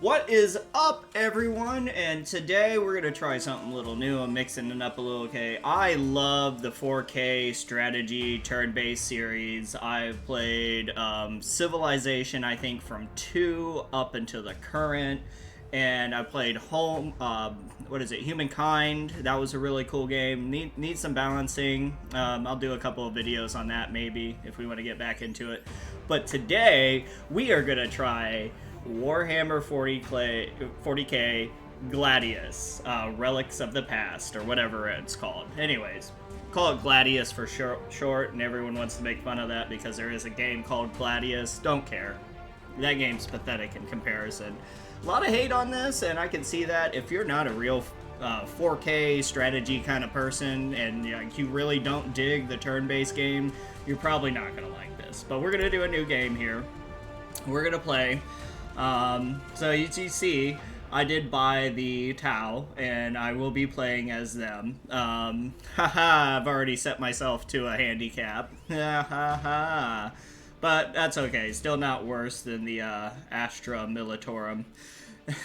What is up, everyone? And today we're gonna try something a little new. I'm mixing it up a little. Okay, I love the 4K strategy turn-based series. I've played Civilization, I think, from 2 up until the current, and I played Humankind. That was a really cool game. Need some balancing. I'll do a couple of videos on that maybe if we want to get back into it. But today we are gonna try Warhammer 40k Gladius, Relics of the Past, or whatever it's called. Anyways, call it Gladius for short, and everyone wants to make fun of that because there is a game called Gladius. Don't care. That game's pathetic in comparison. A lot of hate on this, and I can see that. If you're not a real 4K strategy kind of person, and you really don't dig the turn-based game, you're probably not going to like this. But we're going to do a new game here. We're going to play. So as you see, I did buy the Tau, and I will be playing as them. I've already set myself to a handicap. But that's okay, still not worse than the Astra Militarum.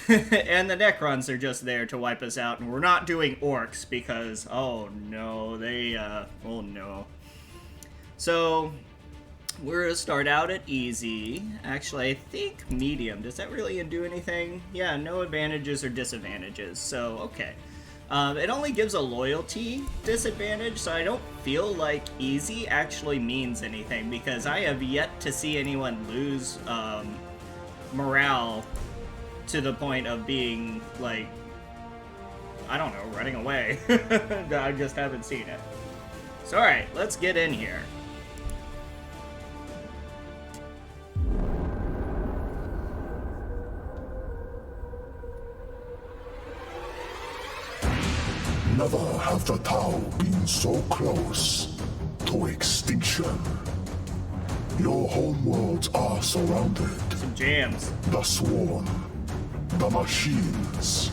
And the Necrons are just there to wipe us out, and we're not doing orcs because, oh no, oh no. So we're gonna start out at easy. Actually, I think medium. Does that really do anything? Yeah, no advantages or disadvantages, so okay. It only gives a loyalty disadvantage, so I don't feel like easy actually means anything, because I have yet to see anyone lose morale to the point of being, like, I don't know, running away. I just haven't seen it. So alright, let's get in here. Never have the Tau been so close to extinction. Your homeworlds are surrounded. Some jams. The swarm, the machines,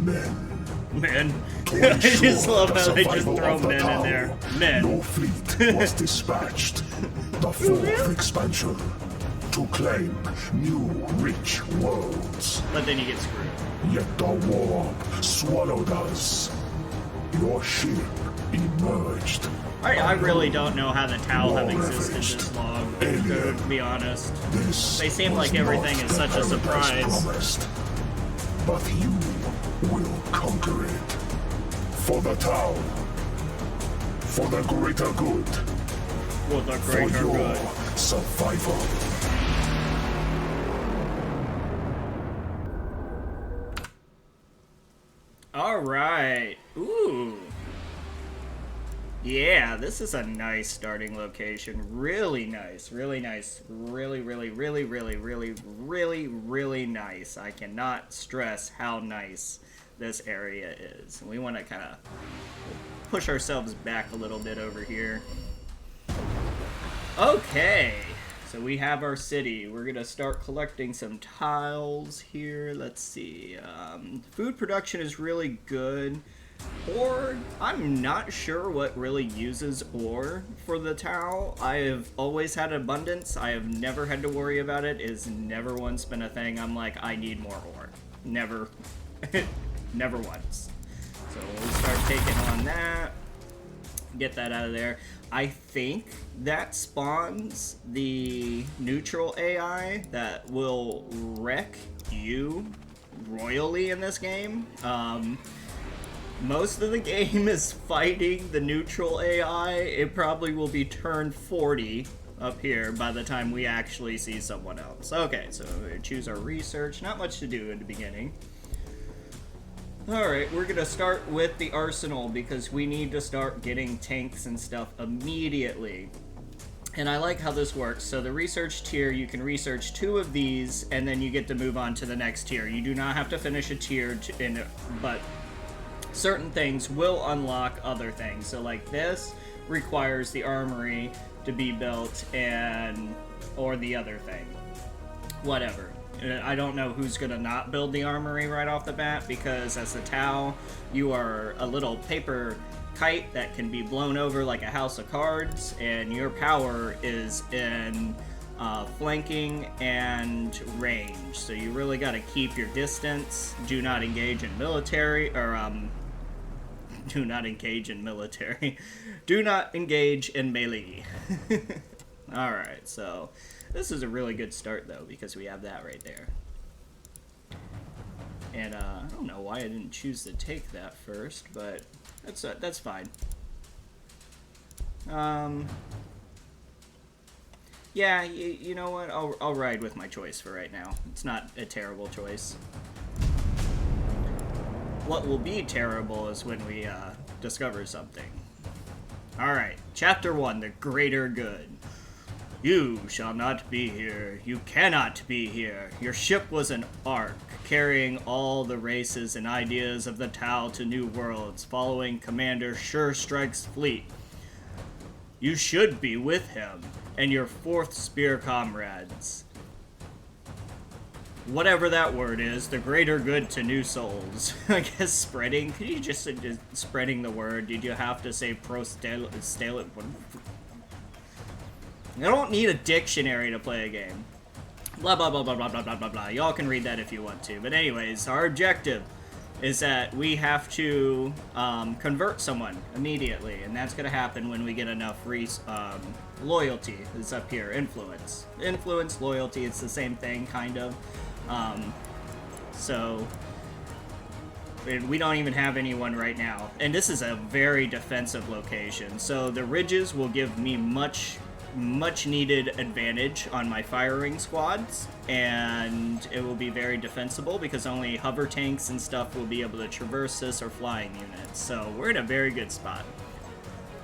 men. Men. I just love how they just throw men in there. Men. No fleet was dispatched. The fourth expansion to claim new rich worlds. But then you get screwed. Yet the warp swallowed us. Your ship emerged. I really don't know how the Tau have existed this long, to be honest. They seem like everything is such a surprise. Promised, but you will conquer it. For the Tau. For the greater good. For the greater good. Survival. Alright. Ooh. Yeah, this is a nice starting location. Really nice. Really nice. Really nice. I cannot stress how nice this area is. We want to kind of push ourselves back a little bit over here. Okay. So we have our city. We're gonna start collecting some tiles here. Let's see. Food production is really good. Ore, I'm not sure what really uses ore for the Tau. I have always had abundance. I have never had to worry about it. It's never once been a thing I'm like, I need more ore. Never. Never once. So we'll start taking on that. Get that out of there. I think that spawns the neutral AI that will wreck you royally in this game. Most of the game is fighting the neutral AI. It probably will be turn 40 up here by the time we actually see someone else. Okay, so we choose our research. Not much to do in the beginning. Alright, we're gonna start with the arsenal because we need to start getting tanks and stuff immediately. And I like how this works. So the research tier, you can research 2 of these and then you get to move on to the next tier. You do not have to finish a tier, but certain things will unlock other things. So like this requires the armory to be built or the other thing. Whatever. I don't know who's gonna not build the armory right off the bat, because as a Tau, you are a little paper kite that can be blown over like a house of cards, and your power is in flanking, and range. So you really got to keep your distance. Do not engage in military, or do not engage in military. Do not engage in melee. Alright, so this is a really good start, though, because we have that right there. And I don't know why I didn't choose to take that first, but that's fine. Yeah, you know what? I'll ride with my choice for right now. It's not a terrible choice. What will be terrible is when we discover something. Alright, Chapter 1, The Greater Good. You shall not be here. You cannot be here. Your ship was an ark, carrying all the races and ideas of the Tau to new worlds, following Commander Surestrike's fleet. You should be with him and your fourth spear comrades. Whatever that word is, the greater good to new souls. I guess spreading. Could you just spreading the word? Did you have to say I don't need a dictionary to play a game. Blah, blah, blah, blah, blah, blah, blah, blah, blah. Y'all can read that if you want to. But anyways, our objective is that we have to convert someone immediately. And that's going to happen when we get enough loyalty. It's up here. Influence. Influence, loyalty, it's the same thing, kind of. So we don't even have anyone right now. And this is a very defensive location. So the ridges will give me much needed advantage on my firing squads, and it will be very defensible because only hover tanks and stuff will be able to traverse this, or flying units. So we're in a very good spot.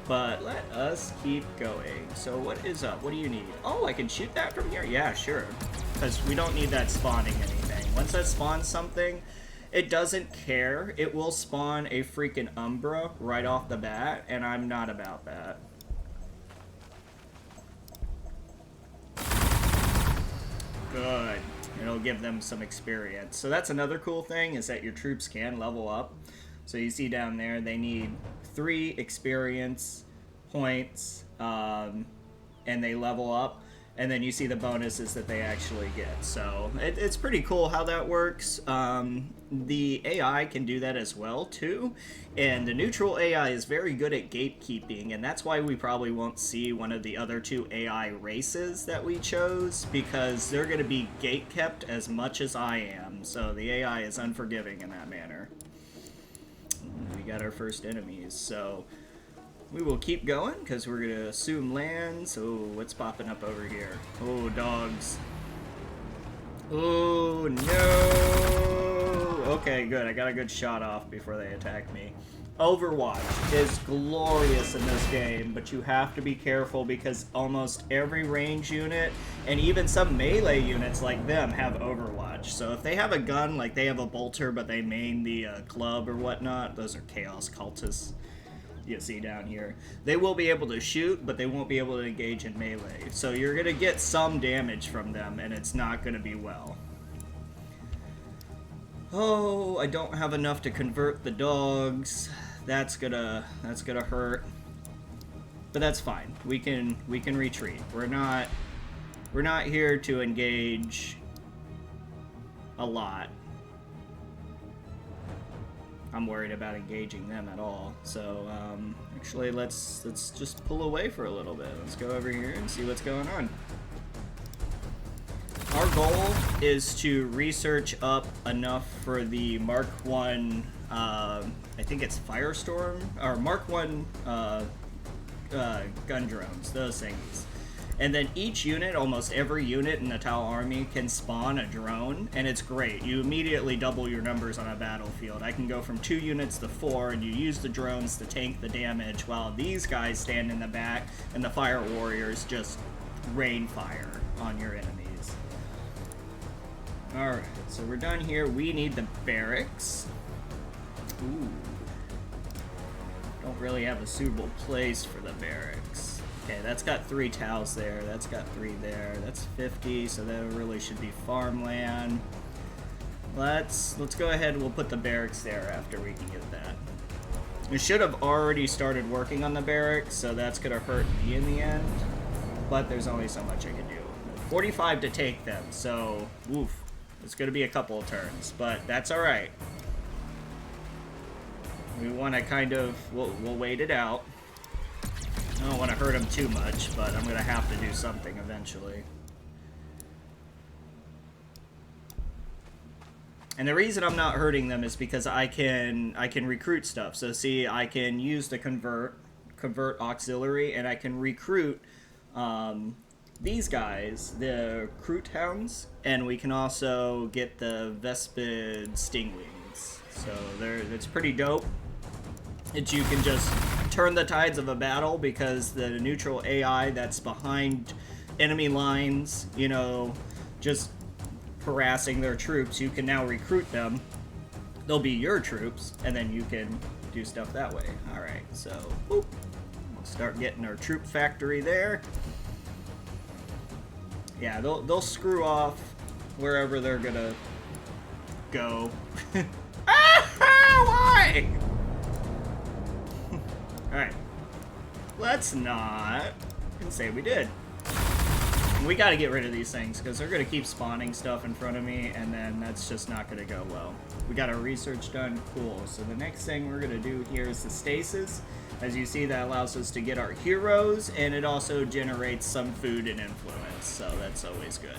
But let us keep going. So what is up? What do you need? Oh, I can shoot that from here? Yeah, sure. Because we don't need that spawning anything. Once that spawns something, it doesn't care. It will spawn a freaking Umbra right off the bat, and I'm not about that. Good. It'll give them some experience. So that's another cool thing, is that your troops can level up. So you see down there, they need 3 experience points, and they level up. And then you see the bonuses that they actually get. So it's pretty cool how that works. The AI can do that as well, too. And the neutral AI is very good at gatekeeping, and that's why we probably won't see one of the other 2 AI races that we chose, because they're going to be gatekept as much as I am. So the AI is unforgiving in that manner. We got our first enemies, so we will keep going, because we're going to assume lands. Oh, what's popping up over here? Oh, dogs. Oh, no! Okay, good. I got a good shot off before they attack me. Overwatch is glorious in this game, but you have to be careful because almost every range unit, and even some melee units like them, have Overwatch. So if they have a gun, like they have a bolter, but they main the club or whatnot, those are Chaos Cultists. You see down here, they will be able to shoot, but they won't be able to engage in melee. So you're gonna get some damage from them, and it's not gonna be well. Oh, I don't have enough to convert the dogs. That's gonna hurt. But that's fine. We can retreat. We're not here to engage a lot. I'm worried about engaging them at all. So actually, let's just pull away for a little bit. Let's go over here and see what's going on. Our goal is to research up enough for the Mark 1, I think it's Firestorm, or Mark 1 gun drones, those things. And then each unit, almost every unit in the Tau army can spawn a drone, and it's great. You immediately double your numbers on a battlefield. I can go from 2 units to 4, and you use the drones to tank the damage, while these guys stand in the back, and the fire warriors just rain fire on your enemies. Alright, so we're done here. We need the barracks. Ooh. Don't really have a suitable place for the barracks. Okay, that's got 3 Taus there. That's got 3 there. That's 50, so that really should be farmland. Let's go ahead and we'll put the barracks there after we can get that. We should have already started working on the barracks, so that's going to hurt me in the end. But there's only so much I can do. 45 to take them, so, oof. It's going to be a couple of turns, but that's alright. We want to kind of, we'll wait it out. I don't want to hurt him too much, but I'm going to have to do something eventually. And the reason I'm not hurting them is because I can recruit stuff. So see, I can use the convert auxiliary, and I can recruit these guys, the Crute Hounds, and we can also get the Vespid Stingwings. So it's pretty dope. You can just turn the tides of a battle because the neutral AI that's behind enemy lines, you know, just harassing their troops, you can now recruit them. They'll be your troops, and then you can do stuff that way. Alright, so whoop. We'll start getting our troop factory there. Yeah, they'll screw off wherever they're gonna go. Why? Alright. Let's not say we did. We gotta get rid of these things, because they're gonna keep spawning stuff in front of me, and then that's just not gonna go well. We got our research done, cool. So the next thing we're gonna do here is the stasis. As you see, that allows us to get our heroes, and it also generates some food and influence, so that's always good.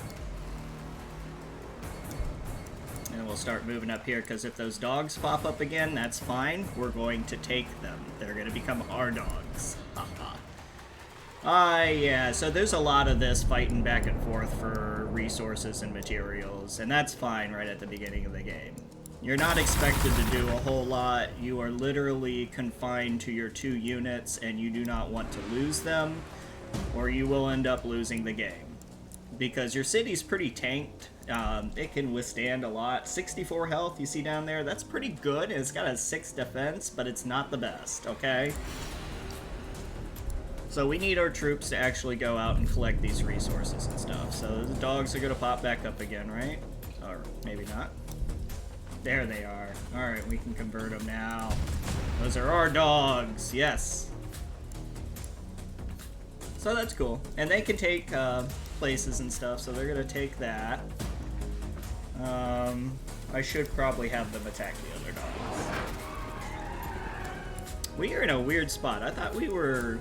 And we'll start moving up here, because if those dogs pop up again, that's fine. We're going to take them. They're gonna become our dogs. Haha. Yeah, so there's a lot of this fighting back and forth for resources and materials, and that's fine right at the beginning of the game. You're not expected to do a whole lot. You are literally confined to your 2 units, and you do not want to lose them, or you will end up losing the game. Because your city's pretty tanked. It can withstand a lot. 64 health, you see down there, that's pretty good. It's got a 6 defense, but it's not the best, okay? So we need our troops to actually go out and collect these resources and stuff. So the dogs are going to pop back up again, right? Or maybe not. There they are. Alright, we can convert them now. Those are our dogs. Yes. So that's cool. And they can take places and stuff, so they're going to take that. I should probably have them attack the other dogs. We are in a weird spot. I thought we were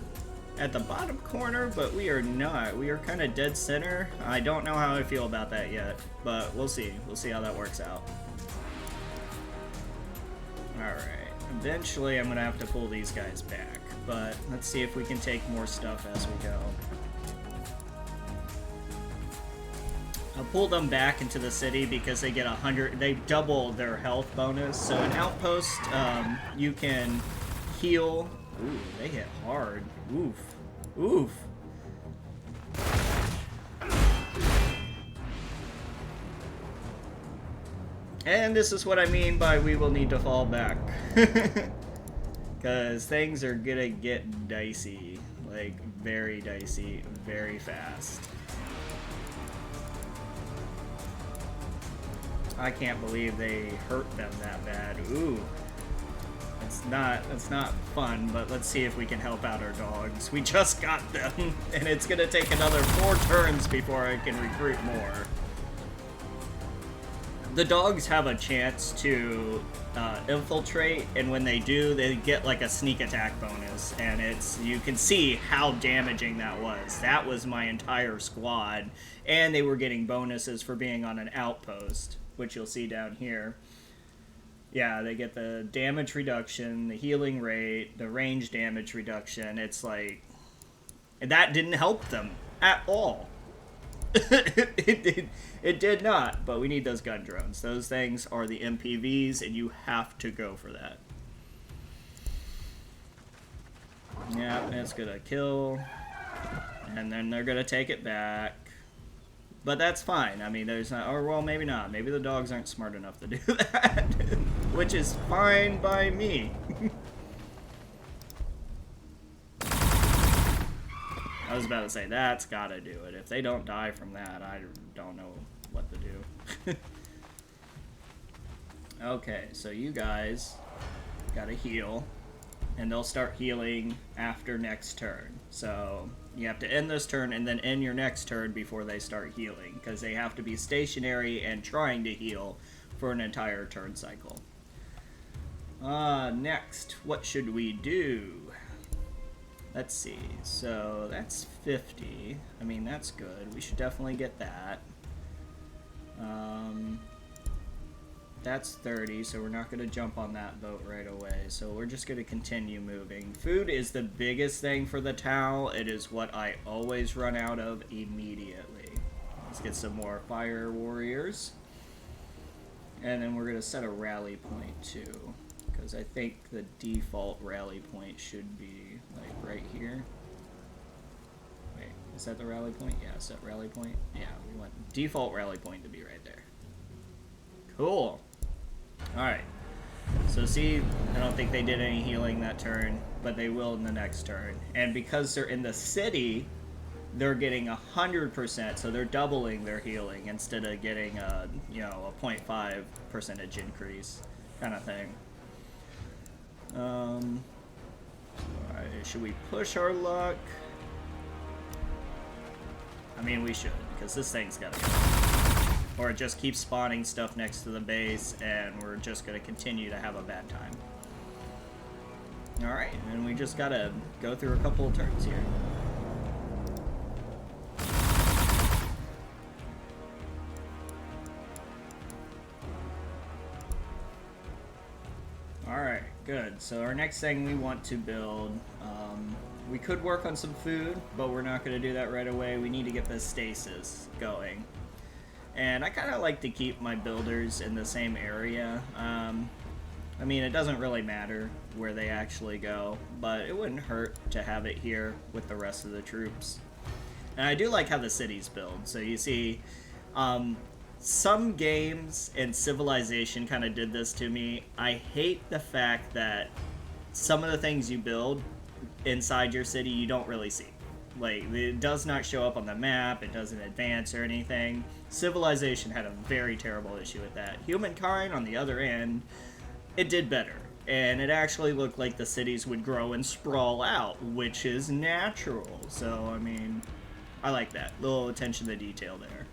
at the bottom corner, but we are not. We are kind of dead center. I don't know how I feel about that yet, but we'll see. We'll see how that works out. Alright. Eventually, I'm going to have to pull these guys back, but let's see if we can take more stuff as we go. I'll pull them back into the city because they get 100, they double their health bonus. So an outpost, you can heal. Ooh, they hit hard. Oof. Oof. And this is what I mean by we will need to fall back. Because things are gonna get dicey. Like, very dicey, very fast. I can't believe they hurt them that bad. Ooh. It's not fun, but let's see if we can help out our dogs. We just got them, and it's gonna take another 4 turns before I can recruit more. The dogs have a chance to infiltrate, and when they do, they get like a sneak attack bonus, and you can see how damaging that was. That was my entire squad, and they were getting bonuses for being on an outpost, which you'll see down here. Yeah, they get the damage reduction, the healing rate, the range damage reduction. It's like, that didn't help them at all. It did not, but we need those gun drones. Those things are the MPVs, and you have to go for that. Yeah, it's gonna kill, and then they're gonna take it back. But that's fine. I mean, there's not, or well, maybe not. Maybe the dogs aren't smart enough to do that, which is fine by me. I was about to say, that's gotta do it. If they don't die from that, I don't know what to do. Okay, so you guys gotta heal. and they'll start healing after next turn. So you have to end this turn and then end your next turn before they start healing, because they have to be stationary and trying to heal for an entire turn cycle. Next, what should we do? Let's see. So that's 50. I mean, that's good. We should definitely get that. That's 30, so we're not going to jump on that boat right away. So we're just going to continue moving. Food is the biggest thing for the Tau. It is what I always run out of immediately. Let's get some more fire warriors. And then we're going to set a rally point too, because I think the default rally point should be like right here. Wait, is that the rally point? Yeah, set rally point. Yeah, we want default rally point to be right there. Cool. Alright. So see, I don't think they did any healing that turn, but they will in the next turn. And because they're in the city, they're getting 100%, so they're doubling their healing instead of getting a, you know, a 0.5 percentage increase kind of thing. Alright, should we push our luck? I mean, we should, because this thing's gotta go. Or it just keeps spawning stuff next to the base, and we're just gonna continue to have a bad time. Alright, and we just gotta go through a couple of turns here. Alright, good. So our next thing we want to build, we could work on some food, but we're not going to do that right away. We need to get the stasis going. And I kind of like to keep my builders in the same area. I mean, it doesn't really matter where they actually go, but it wouldn't hurt to have it here with the rest of the troops. And I do like how the cities build. So you see, some games and Civilization kind of did this to me. I hate the fact that some of the things you build inside your city you don't really see. Like, it does not show up on the map, it doesn't advance or anything. Civilization had a very terrible issue with that. Humankind, on the other end, it did better. And it actually looked like the cities would grow and sprawl out, which is natural. So, I mean, I like that. Little attention to detail there.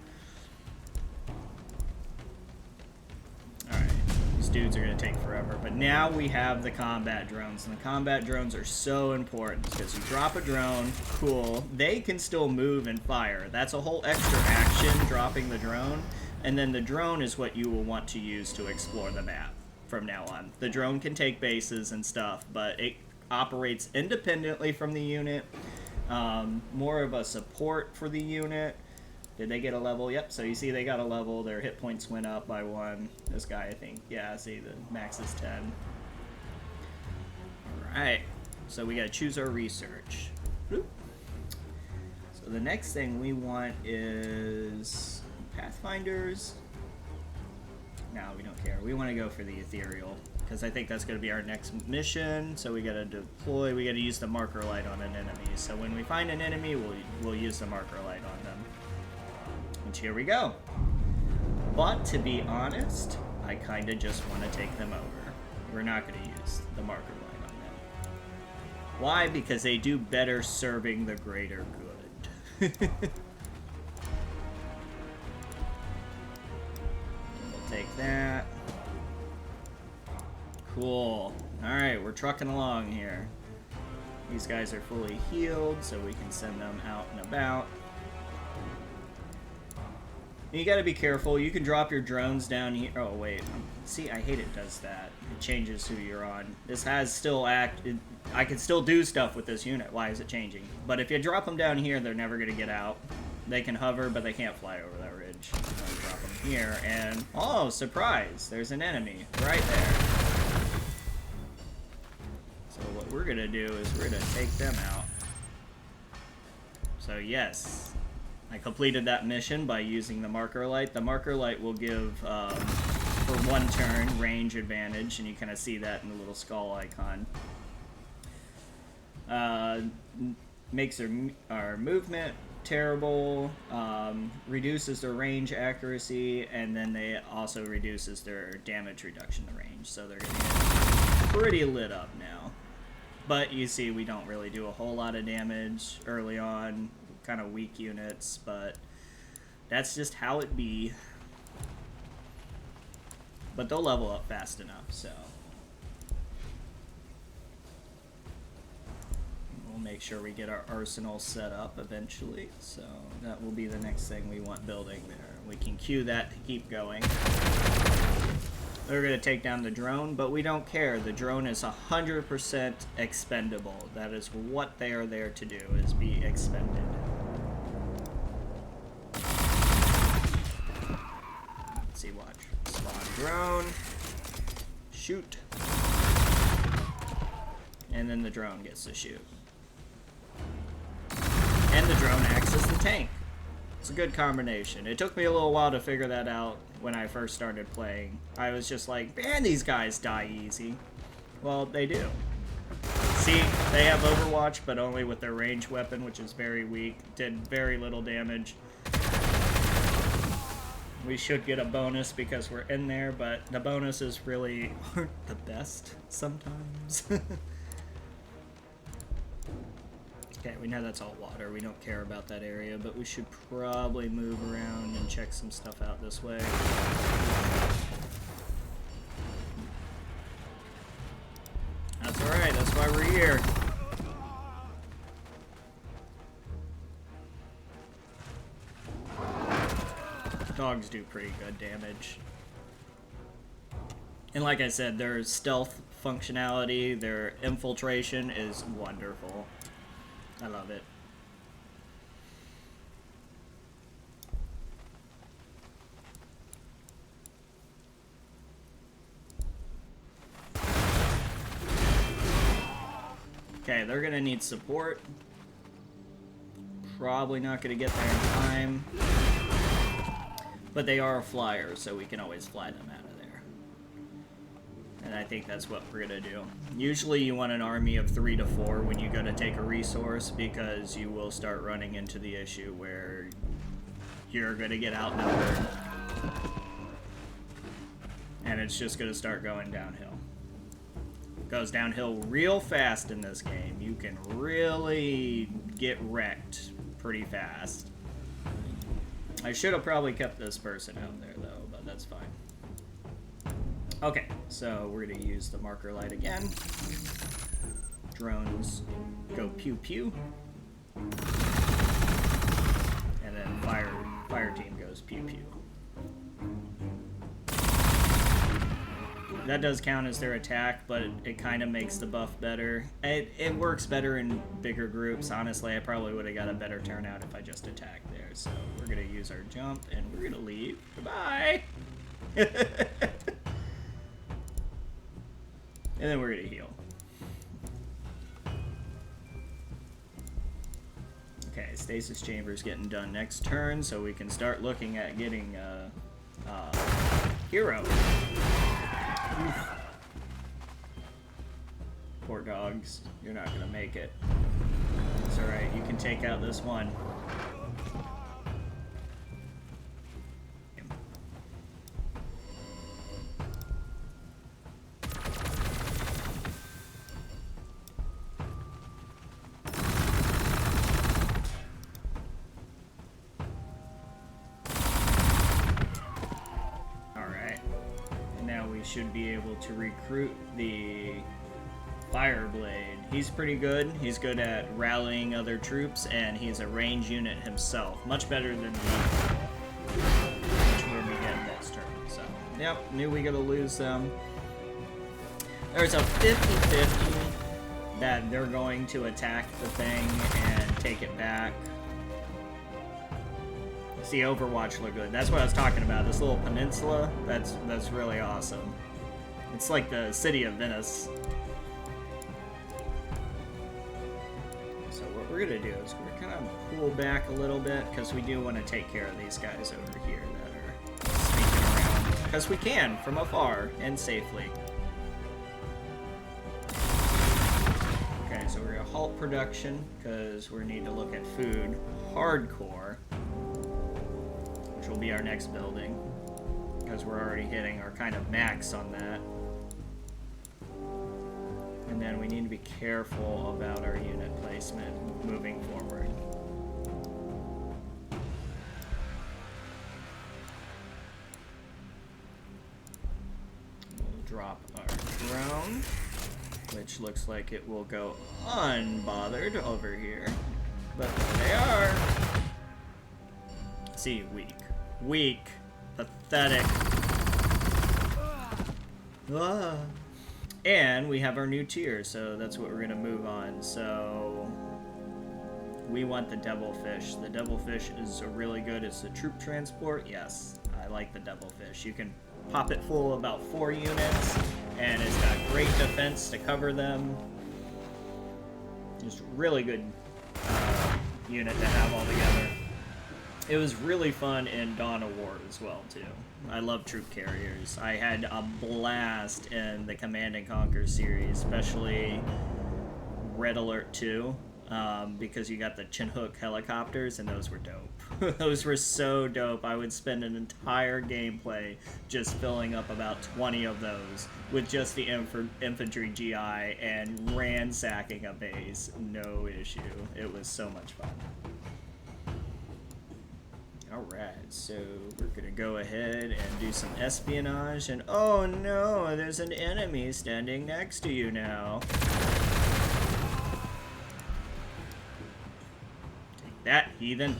Alright, these dudes are going to take forever. But now we have the combat drones. And the combat drones are so important because you drop a drone, cool. They can still move and fire. That's a whole extra action, dropping the drone. And then the drone is what you will want to use to explore the map from now on. The drone can take bases and stuff, but it operates independently from the unit. More of a support for the unit. Did they get a level? Yep, so you see they got a level. Their hit points went up by 1. This guy, I think, yeah, see, the max is 10. Alright, so we gotta choose our research. Whoop. So the next thing we want is Pathfinders. No, we don't care. We want to go for the Ethereal, because I think that's going to be our next mission. So we got to deploy, we got to use the marker light on an enemy. So when we find an enemy, we'll use the marker light on them. And here we go. But to be honest, I kind of just want to take them over. We're not going to use the marker light on them. Why? Because they do better serving the greater good. Take that. Cool. Alright, we're trucking along here. These guys are fully healed, so we can send them out and about. You gotta be careful. You can drop your drones down here. Oh, wait. See, I hate it does that. It changes who you're on. This has still I can still do stuff with this unit. Why is it changing? But if you drop them down here, they're never gonna get out. They can hover, but they can't fly over that ridge. I'm gonna drop them here, and oh, surprise! There's an enemy right there. So what we're gonna do is we're gonna take them out. So yes, I completed that mission by using the marker light. The marker light will give, for 1 turn, range advantage, and you kind of see that in the little skull icon. Makes our movement terrible, reduces their range accuracy, and then they also reduces their damage reduction to range. So they're gonna get pretty lit up now. But you see, we don't really do a whole lot of damage early on. Kind of weak units, but that's just how it be. But they'll level up fast enough, so we'll make sure we get our arsenal set up eventually. So that will be the next thing we want building there. We can queue that to keep going. They're going to take down the drone, but we don't care. The drone is 100% expendable. That is what they are there to do, is be expended. Let's see, watch. Spawn drone. Shoot. And then the drone gets to shoot. And the drone acts as the tank. It's a good combination. It took me a little while to figure that out when I first started playing. I was just like, man, these guys die easy. Well, they do. See, they have Overwatch, but only with their ranged weapon, which is very weak. Did very little damage. We should get a bonus because we're in there, but the bonuses really aren't the best sometimes. Okay, we know that's all water. We don't care about that area, but we should probably move around and check some stuff out this way. That's alright, that's why we're here. Dogs do pretty good damage. And like I said, their stealth functionality, their infiltration is wonderful. I love it. Okay, they're gonna need support. Probably not gonna get there in time. But they are a flyer, so we can always fly them out of there. And I think that's what we're gonna do. Usually you want an army of 3 to 4 when you go to take a resource, because you will start running into the issue where you're gonna get outnumbered. And it's just gonna start going downhill. It goes downhill real fast in this game. You can really get wrecked pretty fast. I should have probably kept this person out there though, but that's fine. Okay, so we're gonna use the marker light again. Drones go pew pew. And then fire team goes pew pew. That does count as their attack, but it kind of makes the buff better. It works better in bigger groups. Honestly, I probably would have got a better turnout if I just attacked there. So we're gonna use our jump and we're gonna leave. Goodbye! And then we're gonna heal. Okay, stasis chamber's getting done next turn, so we can start looking at getting hero. Oof. Poor dogs, you're not gonna make it. It's alright, you can take out this one. Should be able to recruit the Fireblade. He's pretty good. He's good at rallying other troops, and he's a range unit himself. Much better than me, which will be him next turn. So, yep, knew we gotta lose them. There's a 50-50 that they're going to attack the thing and take it back. See, Overwatch look good. That's what I was talking about. This little peninsula, that's really awesome. It's like the city of Venice. So what we're gonna do is we're kind of pull back a little bit, because we do want to take care of these guys over here that are sneaking around. Because we can, from afar, and safely. Okay, so we're gonna halt production, because we need to look at food hardcore. Which will be our next building, because we're already hitting our kind of max on that. And then we need to be careful about our unit placement moving forward. We'll drop our drone, which looks like it will go unbothered over here. But there they are. See, weak. Weak. Pathetic. Ah. And we have our new tier, so that's what we're going to move on. So we want the devilfish. The devilfish is really good. It's a troop transport. Yes, I like the devilfish. You can pop it full of about 4 units, and it's got great defense to cover them. Just really good unit to have all together. It was really fun in Dawn of War as well, too. I love troop carriers. I had a blast in the Command & Conquer series, especially Red Alert 2, because you got the Chinook helicopters, and those were dope. Those were so dope. I would spend an entire gameplay just filling up about 20 of those with just the infantry GI and ransacking a base. No issue. It was so much fun. Alright, so we're gonna go ahead and do some espionage, and oh no, there's an enemy standing next to you now. Take that, heathen.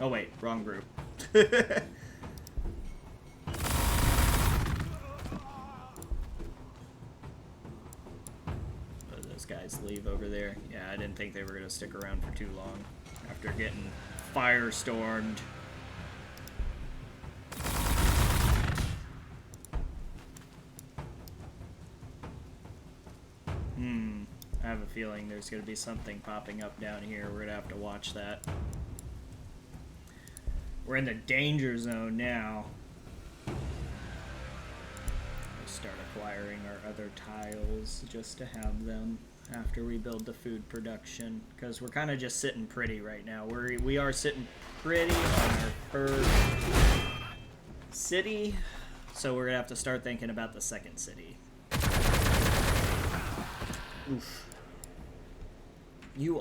Oh wait, wrong group. Those guys leave over there. Yeah, I didn't think they were gonna stick around for too long after getting firestormed. I have a feeling there's going to be something popping up down here. We're going to have to watch that. We're in the danger zone now. Let's start acquiring our other tiles just to have them after we build the food production, because we're kind of just sitting pretty right now. We are sitting pretty on our first city, so we're gonna have to start thinking about the second city. Oof. You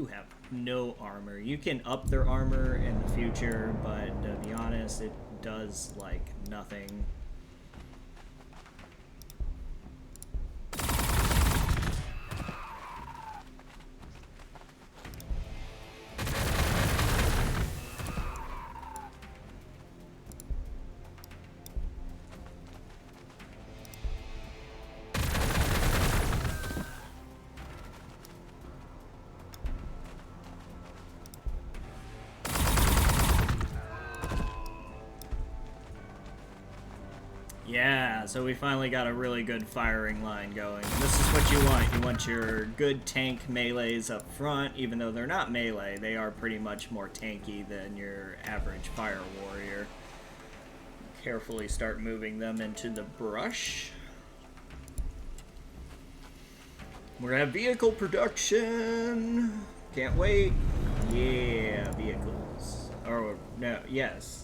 have no armor. You can up their armor in the future, but to be honest, it does like nothing. Yeah, so we finally got a really good firing line going. This is what you want. You want your good tank melees up front, even though they're not melee. They are pretty much more tanky than your average fire warrior. Carefully start moving them into the brush. We're gonna have vehicle production. Can't wait. Yeah, vehicles. Or, no, yes.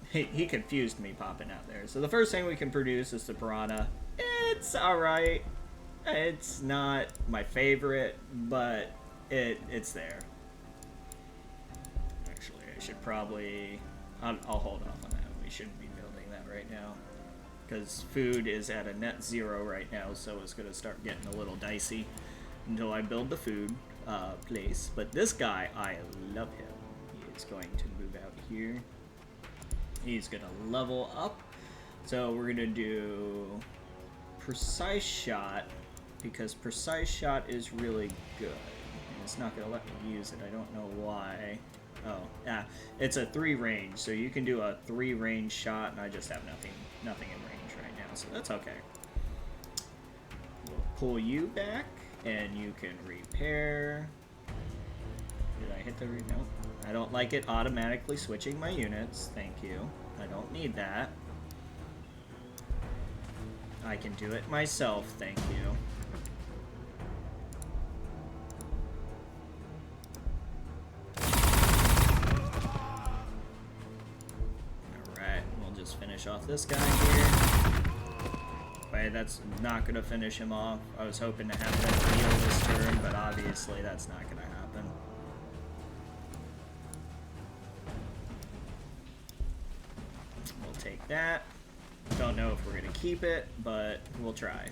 He confused me popping out there. So the first thing we can produce is the piranha. It's alright. It's not my favorite, but it's there. Actually, I should probably... I'll hold off on that. We shouldn't be building that right now, because food is at a net 0 right now, so it's going to start getting a little dicey until I build the food place. But this guy, I love him. He is going to move out here. He's going to level up. So we're going to do precise shot, because precise shot is really good. And it's not going to let me use it. I don't know why. Oh, yeah. It's a 3 range, so you can do a 3 range shot, and I just have nothing in range right now, so that's okay. We'll pull you back, and you can repair. Did I hit the repair? Nope. I don't like it automatically switching my units. Thank you. I don't need that. I can do it myself. Thank you. Alright, we'll just finish off this guy here. Alright, that's not going to finish him off. I was hoping to have that heal this turn, but obviously that's not going to happen. We'll take that. Don't know if we're going to keep it, but we'll try.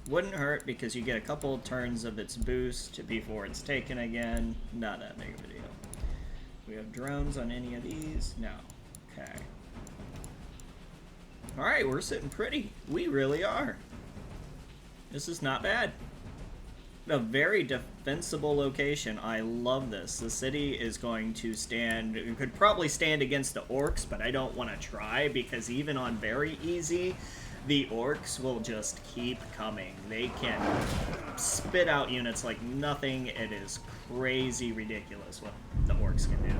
Wouldn't hurt because you get a couple turns of its boost before it's taken again. Not that big of a deal. We have drones on any of these? No. Okay. Alright, we're sitting pretty. We really are. This is not bad. A very defensible location. I love this. The city is going to stand... It could probably stand against the orcs, but I don't want to try because even on very easy, the orcs will just keep coming. They can spit out units like nothing. It is crazy ridiculous what the orcs can do.